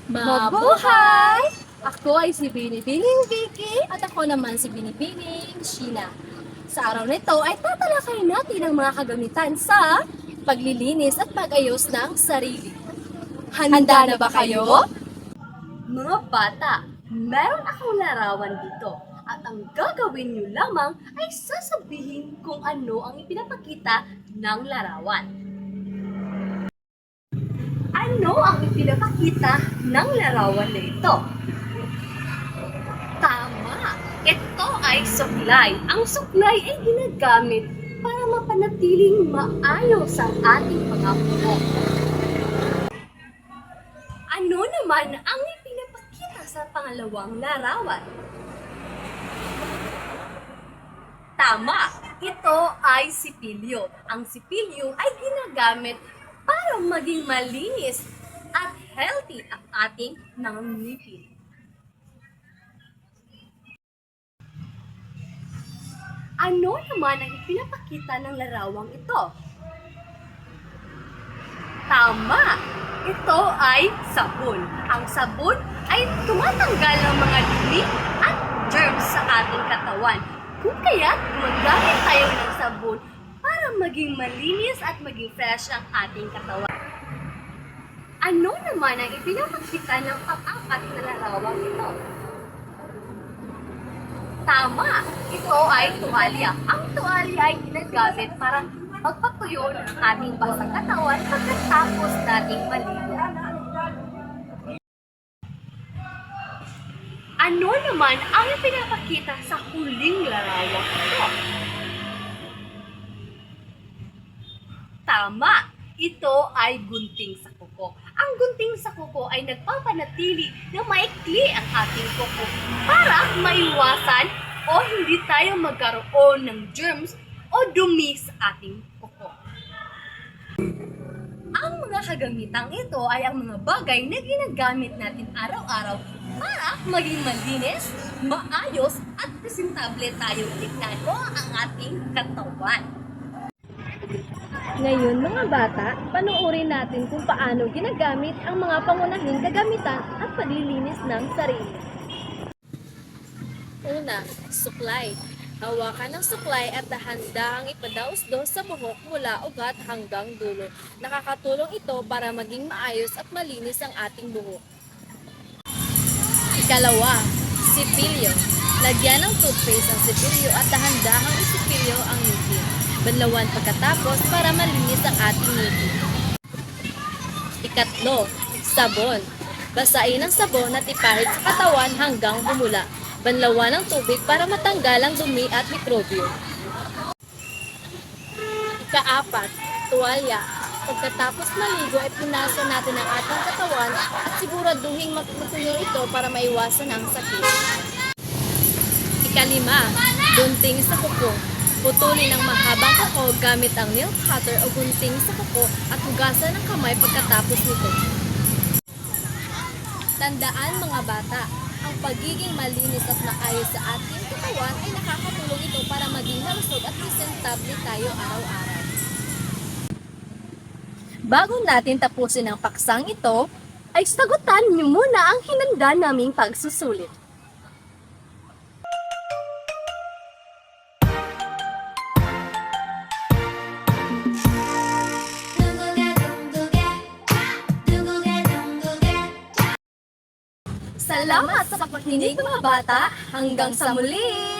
Mabuhay! Ako ay si Binibining Vicky at ako naman si Binibining Sheena. Sa araw nito ay tatalakayin natin ang mga kagamitan sa paglilinis at pag-ayos ng sarili. Handa na ba kayo? Mga bata, meron akong larawan dito at ang gagawin niyo lamang ay sasabihin kung ano ang ipinapakita ng larawan. Ano ang ipinapakita ng larawan na ito? Tama! Ito ay suklay. Ang suklay ay ginagamit para mapanatiling maayos ang ating mga buhok. Ano naman ang ipinapakita sa pangalawang larawan? Tama! Ito ay sipilyo. Ang sipilyo ay ginagamit para maging malinis at healthy ang ating mga ngipin. Ano naman ang ipinapakita ng larawang ito? Tama! Ito ay sabon. Ang sabon ay tumatanggal ng mga dumi at germs sa ating katawan. Kung kaya't gumagamit tayo ng sabon para maging malinis at maging fresh ang ating katawan. Ano naman ang ipinapakita ng pang-apat na larawang ito? Tama! Ito ay tuwalya. Ang tuwalya ay ginagamit para magpatuyo ng ating basang katawan pagkatapos nating maligo. Ano naman ang ipinapakita sa huling larawang ito? Tama! Ito ay gunting sa kuko. Ang gunting sa kuko ay nagpapanatili na maikli ang ating kuko para maiwasan o hindi tayo magkaroon ng germs o dumi sa ating kuko. Ang mga kagamitang ito ay ang mga bagay na ginagamit natin araw-araw para maging malinis, maayos at presentable tayong tignan o ang ating katawan. Ngayon mga bata, panoorin natin kung paano ginagamit ang mga pangunahing gagamitan at paglilinis ng sarili. Una, suklay. Hawakan ng suklay at dahan-dahang ipadaos-dos sa buhok mula ugat hanggang dulo. Nakakatulong ito para maging maayos at malinis ang ating buhok. Ikalawa, sipilyo. Lagyan ng toothpaste ang sipilyo at dahan-dahang isipilyo ang ngipin. Banlawan pagkatapos para malinis ang ating ngipin. Ikatlo, sabon. Basain ang sabon at ipahid sa katawan hanggang bumula. Banlawan ng tubig para matanggal ang dumi at mikrobyo. Ikaapat, tuwalya. Pagkatapos maligo ay punasan natin ang ating katawan at siguraduhin matuyo ito para maiwasan ang sakit. Ikalima, gunting sa kuko. Putulin ang mahabang kuko gamit ang nail cutter o gunting sa kuko at hugasan ang kamay pagkatapos nito. Tandaan mga bata, ang pagiging malinis at maayos sa ating katawan ay nakakatulong ito para maging malusog at presentable tayo araw-araw. Bago natin tapusin ang paksang ito, ay sagutan niyo muna ang hinanda naming pagsusulit. Salamat sa pakikinig mga bata. Hanggang sa muli!